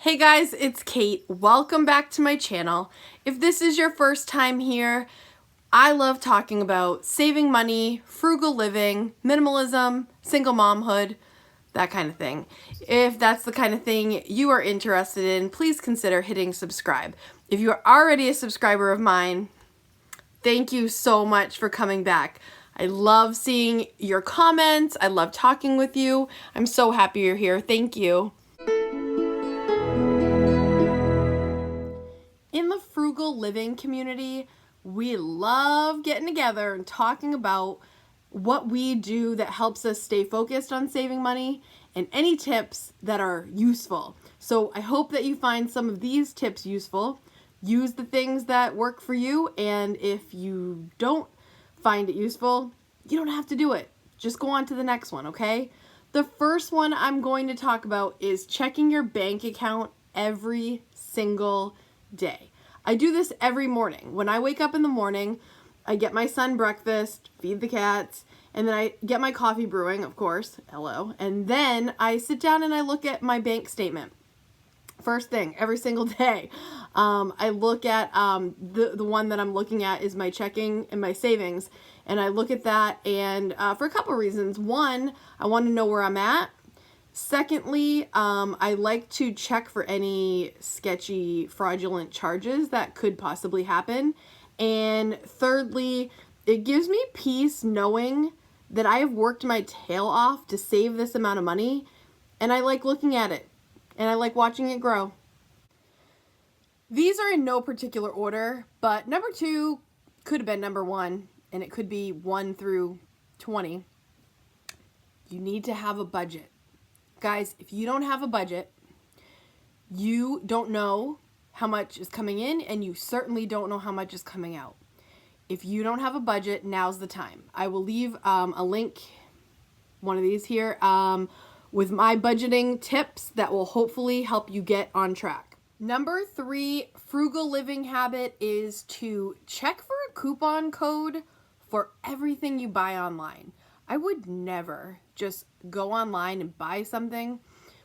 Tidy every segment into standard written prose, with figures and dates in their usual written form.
Hey guys, it's Kate. Welcome back to my channel. If this is your first time here, I love talking about saving money, frugal living, minimalism, single momhood, that kind of thing. If that's the kind of thing you are interested in, please consider hitting subscribe. If you are already a subscriber of mine, thank you so much for coming back. I love seeing your comments. I love talking with you. I'm so happy you're here. Thank you. In the frugal living community, we love getting together and talking about what we do that helps us stay focused on saving money and any tips that are useful. So I hope that you find some of these tips useful. Use the things that work for you, and if you don't find it useful, you don't have to do it. Just go on to the next one, okay? The first one I'm going to talk about is checking your bank account every single day. I do this every morning. When I wake up in the morning, I get my son breakfast, feed the cats, and then I get my coffee brewing, of course, hello, and then I sit down and I look at my bank statement. First thing, every single day. I look at, the one that I'm looking at is my checking and my savings, and I look at that and for a couple reasons. One, I want to know where I'm at. Secondly, I like to check for any sketchy, fraudulent charges that could possibly happen. And thirdly, it gives me peace knowing that I have worked my tail off to save this amount of money, and I like looking at it, and I like watching it grow. These are in no particular order, but number 2 could have been number 1, and it could be 1 through 20. You need to have a budget. Guys, if you don't have a budget, you don't know how much is coming in, and you certainly don't know how much is coming out. If you don't have a budget, now's the time. I will leave a link, one of these here, with my budgeting tips that will hopefully help you get on track. Number 3 frugal living habit is to check for a coupon code for everything you buy online. I would never just go online and buy something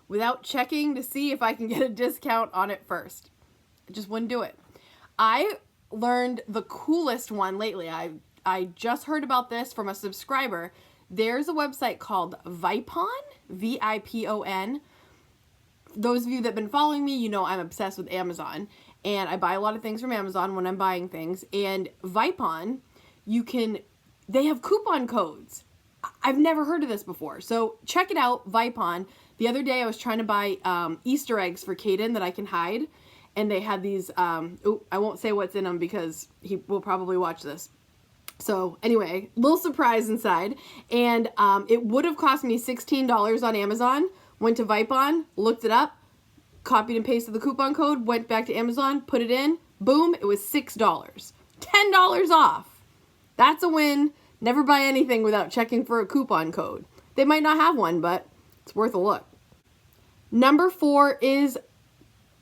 without checking to see if I can get a discount on it first. I just wouldn't do it. I learned the coolest one lately. I just heard about this from a subscriber. There's a website called Vipon, V-I-P-O-N. Those of you that have been following me, you know I'm obsessed with Amazon, and I buy a lot of things from Amazon when I'm buying things. And Vipon, they have coupon codes. I've never heard of this before, so check it out, Vipon. The other day I was trying to buy Easter eggs for Kaden that I can hide, and they had these, I won't say what's in them because he will probably watch this. So anyway, little surprise inside, and it would have cost me $16 on Amazon. Went to Vipon, looked it up, copied and pasted the coupon code, went back to Amazon, put it in, boom, it was $6. $10 off. That's a win. Never buy anything without checking for a coupon code. They might not have one, but it's worth a look. Number 4 is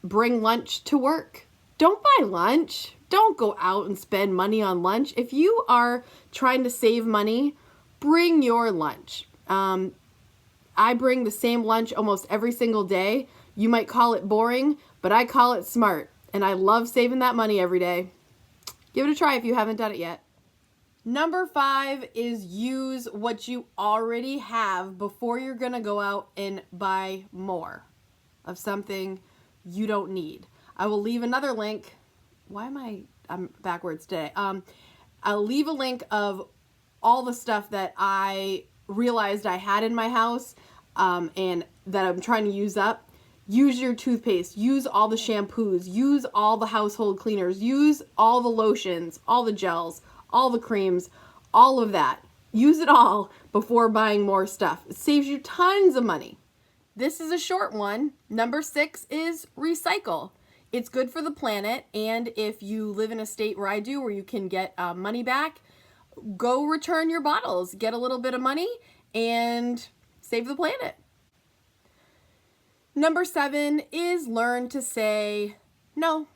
bring lunch to work. Don't buy lunch. Don't go out and spend money on lunch. If you are trying to save money, bring your lunch. I bring the same lunch almost every single day. You might call it boring, but I call it smart, and I love saving that money every day. Give it a try if you haven't done it yet. Number 5 is use what you already have before you're going to go out and buy more of something you don't need. I will leave another link. I'm backwards today. I'll leave a link of all the stuff that I realized I had in my house and that I'm trying to use up. Use your toothpaste. Use all the shampoos. Use all the household cleaners. Use all the lotions, all the gels, all the creams, all of that. Use it all before buying more stuff. It saves you tons of money. This is a short one. Number 6 is recycle. It's good for the planet, and if you live in a state where I do, where you can get money back, go return your bottles. Get a little bit of money and save the planet. Number 7 is learn to say no.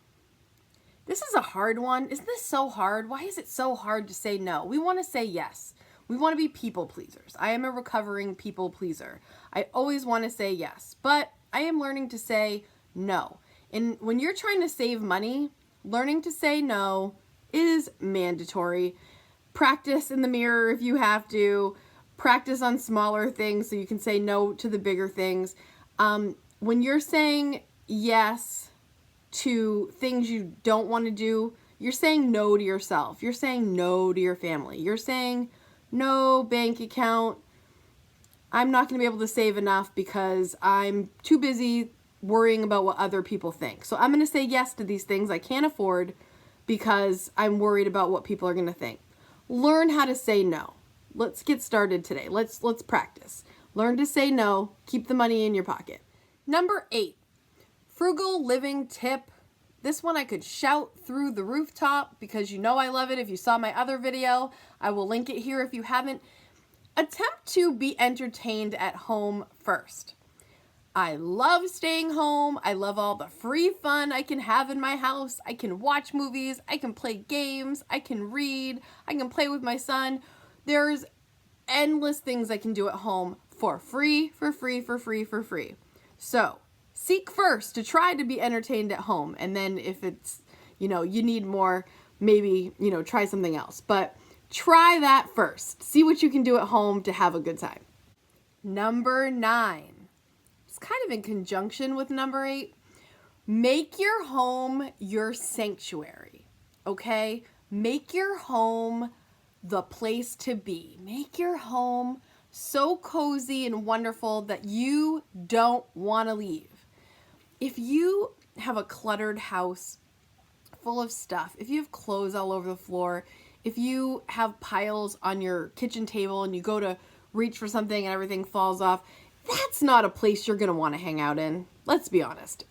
This is a hard one. Isn't this so hard? Why is it so hard to say no? We want to say yes. We want to be people pleasers. I am a recovering people pleaser. I always want to say yes, but I am learning to say no. And when you're trying to save money, learning to say no is mandatory. Practice in the mirror if you have to. Practice on smaller things so you can say no to the bigger things. When you're saying yes to things you don't want to do, you're saying no to yourself. You're saying no to your family. You're saying no bank account. I'm not going to be able to save enough because I'm too busy worrying about what other people think. So I'm going to say yes to these things I can't afford because I'm worried about what people are going to think. Learn how to say no. Let's get started today. Let's practice. Learn to say no. Keep the money in your pocket. Number 8, frugal living tip. This one I could shout through the rooftop because you know I love it. If you saw my other video, I will link it here if you haven't. Attempt to be entertained at home first. I love staying home. I love all the free fun I can have in my house. I can watch movies. I can play games. I can read. I can play with my son. There's endless things I can do at home for free. So seek first to try to be entertained at home. And then if it's, you need more, maybe, try something else. But try that first. See what you can do at home to have a good time. Number 9. It's kind of in conjunction with number 8. Make your home your sanctuary. Okay? Make your home the place to be. Make your home so cozy and wonderful that you don't want to leave. If you have a cluttered house full of stuff, if you have clothes all over the floor, if you have piles on your kitchen table and you go to reach for something and everything falls off, that's not a place you're going to want to hang out in. Let's be honest.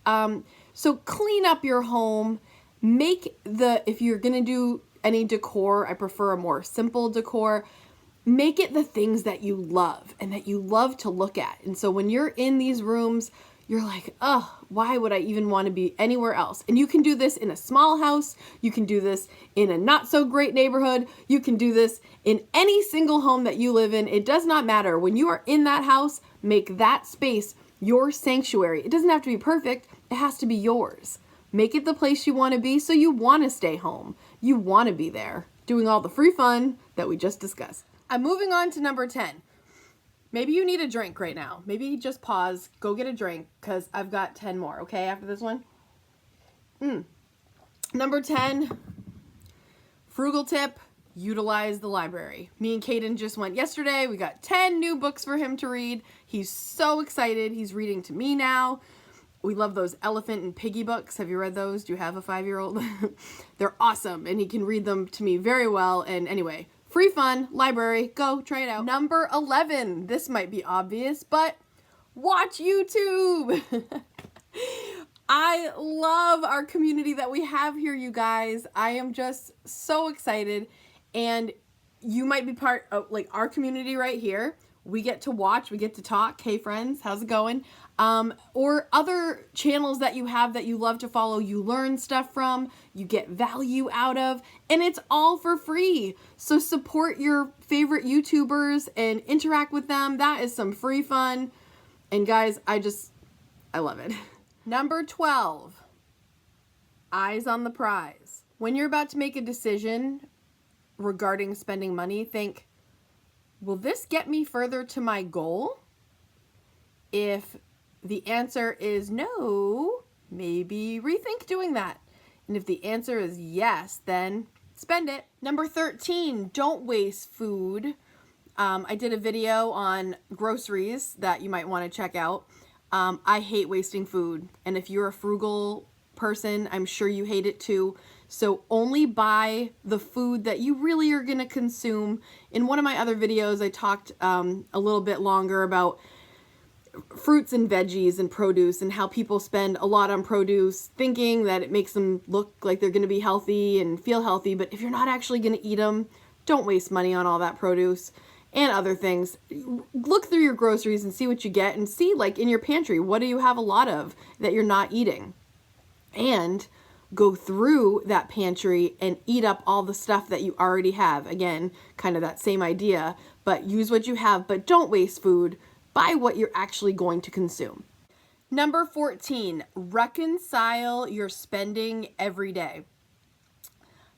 So clean up your home. If you're going to do any decor, I prefer a more simple decor. Make it the things that you love and that you love to look at. And so when you're in these rooms, you're like, oh, why would I even want to be anywhere else? And you can do this in a small house. You can do this in a not so great neighborhood. You can do this in any single home that you live in. It does not matter. When you are in that house, make that space your sanctuary. It doesn't have to be perfect. It has to be yours. Make it the place you want to be so you want to stay home. You want to be there doing all the free fun that we just discussed. I'm moving on to number 10. Maybe you need a drink right now. Maybe just pause, go get a drink, because I've got 10 more, okay, after this one? Number 10, frugal tip, utilize the library. Me and Kaden just went yesterday. We got 10 new books for him to read. He's so excited. He's reading to me now. We love those elephant and piggy books. Have you read those? Do you have a 5-year-old? They're awesome, and he can read them to me very well. And anyway, free fun, library, go try it out. Number 11, this might be obvious, but watch YouTube. I love our community that we have here, you guys. I am just so excited, and you might be part of our community right here. We get to watch, we get to talk. Hey friends, how's it going? Or other channels that you have that you love to follow, you learn stuff from, you get value out of, and it's all for free. So support your favorite YouTubers and interact with them. That is some free fun. And guys, I love it. Number 12, eyes on the prize. When you're about to make a decision regarding spending money, think, will this get me further to my goal? If the answer is no, maybe rethink doing that. And if the answer is yes, then spend it. Number 13, don't waste food. I did a video on groceries that you might want to check out. I hate wasting food. And if you're a frugal person, I'm sure you hate it too. So only buy the food that you really are going to consume. In one of my other videos, I talked a little bit longer about fruits and veggies and produce and how people spend a lot on produce thinking that it makes them look like they're going to be healthy and feel healthy. But if you're not actually going to eat them, don't waste money on all that produce and other things. Look through your groceries and see what you get, and see, like, in your pantry, what do you have a lot of that you're not eating? And go through that pantry and eat up all the stuff that you already have. Again, kind of that same idea, but use what you have, but don't waste food. Buy what you're actually going to consume. Number 14, reconcile your spending every day.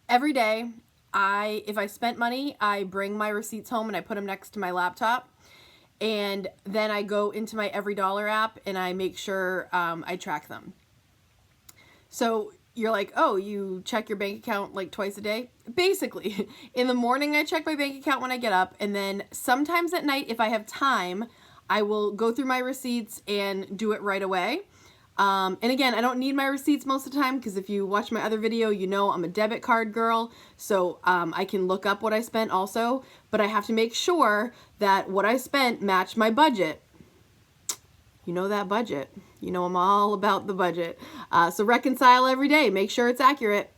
Every day, if I spent money, I bring my receipts home and I put them next to my laptop. And then I go into my Every Dollar app and I make sure I track them. So you're like, oh, you check your bank account like twice a day? Basically, in the morning I check my bank account when I get up, and then sometimes at night, if I have time, I will go through my receipts and do it right away. And again, I don't need my receipts most of the time, because if you watch my other video, you know I'm a debit card girl, so I can look up what I spent also, but I have to make sure that what I spent matched my budget. You know that budget. You know I'm all about the budget. So reconcile every day. Make sure it's accurate.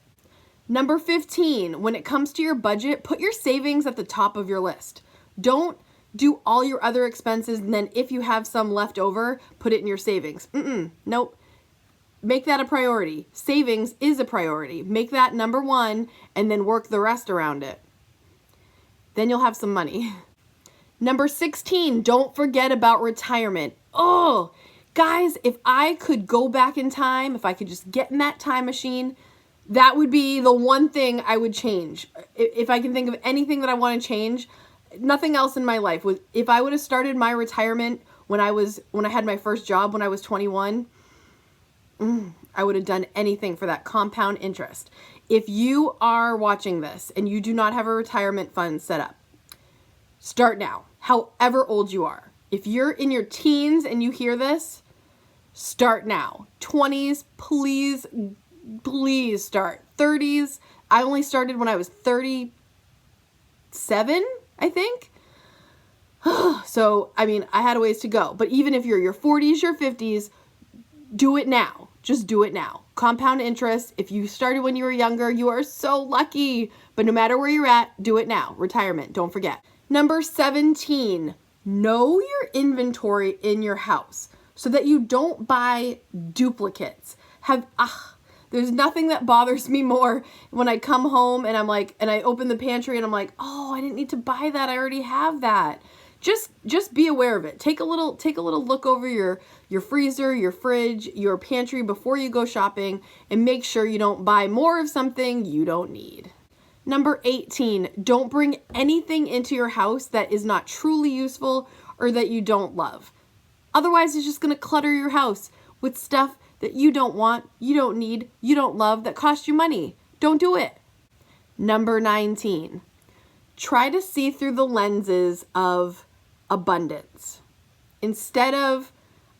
Number 15, when it comes to your budget, put your savings at the top of your list. Don't do all your other expenses, and then if you have some left over, put it in your savings. Nope. Make that a priority. Savings is a priority. Make that number one, and then work the rest around it. Then you'll have some money. Number 16, don't forget about retirement. Oh, guys, if I could go back in time, if I could just get in that time machine, that would be the one thing I would change. If I can think of anything that I want to change, nothing else in my life. If I would have started my retirement when I had my first job when I was 21, I would have done anything for that compound interest. If you are watching this and you do not have a retirement fund set up, start now, however old you are. If you're in your teens and you hear this, start now. 20s, please start. 30s, I only started when I was 37, I think. So, I mean, I had a ways to go. But even if you're your 40s, your 50s, do it now. Just do it now. Compound interest. If you started when you were younger, you are so lucky. But no matter where you're at, do it now. Retirement, don't forget. Number 17, know your inventory in your house so that you don't buy duplicates. There's nothing that bothers me more when I come home and and I open the pantry and I'm like, oh, I didn't need to buy that. I already have that. Just be aware of it. Take a little look over your freezer, your fridge, your pantry before you go shopping, and make sure you don't buy more of something you don't need. Number 18, don't bring anything into your house that is not truly useful or that you don't love. Otherwise, it's just going to clutter your house with stuff that you don't want, you don't need, you don't love, that costs you money. Don't do it. Number 19, try to see through the lenses of abundance. Instead of,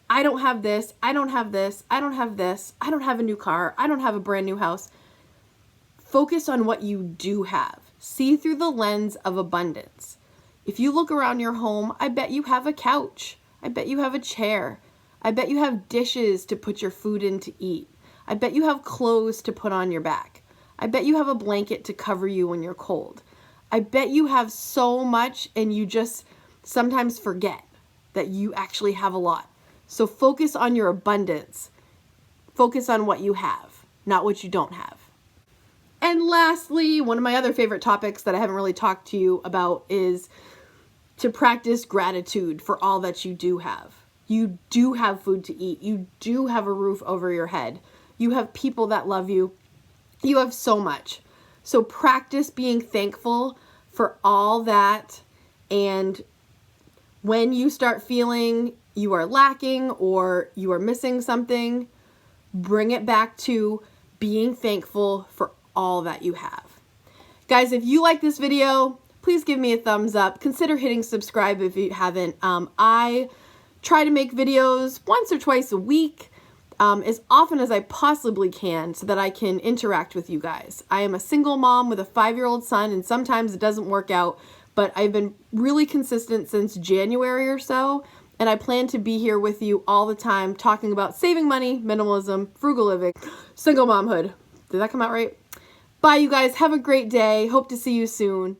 I don't have this, I don't have this, I don't have this, I don't have a new car, I don't have a brand new house. Focus on what you do have. See through the lens of abundance. If you look around your home, I bet you have a couch. I bet you have a chair. I bet you have dishes to put your food in to eat. I bet you have clothes to put on your back. I bet you have a blanket to cover you when you're cold. I bet you have so much and you just sometimes forget that you actually have a lot. So focus on your abundance. Focus on what you have, not what you don't have. And lastly, one of my other favorite topics that I haven't really talked to you about is to practice gratitude for all that you do have. You do have food to eat. You do have a roof over your head. You have people that love you. You have so much. So practice being thankful for all that. And when you start feeling you are lacking or you are missing something, bring it back to being thankful for all that you have. Guys, if you like this video, please give me a thumbs up. Consider hitting subscribe if you haven't. I try to make videos once or twice a week, as often as I possibly can so that I can interact with you guys. I am a single mom with a 5-year-old son, and sometimes it doesn't work out, but I've been really consistent since January or so, and I plan to be here with you all the time talking about saving money, minimalism, frugal living, single momhood. Did that come out right? Bye, you guys. Have a great day. Hope to see you soon.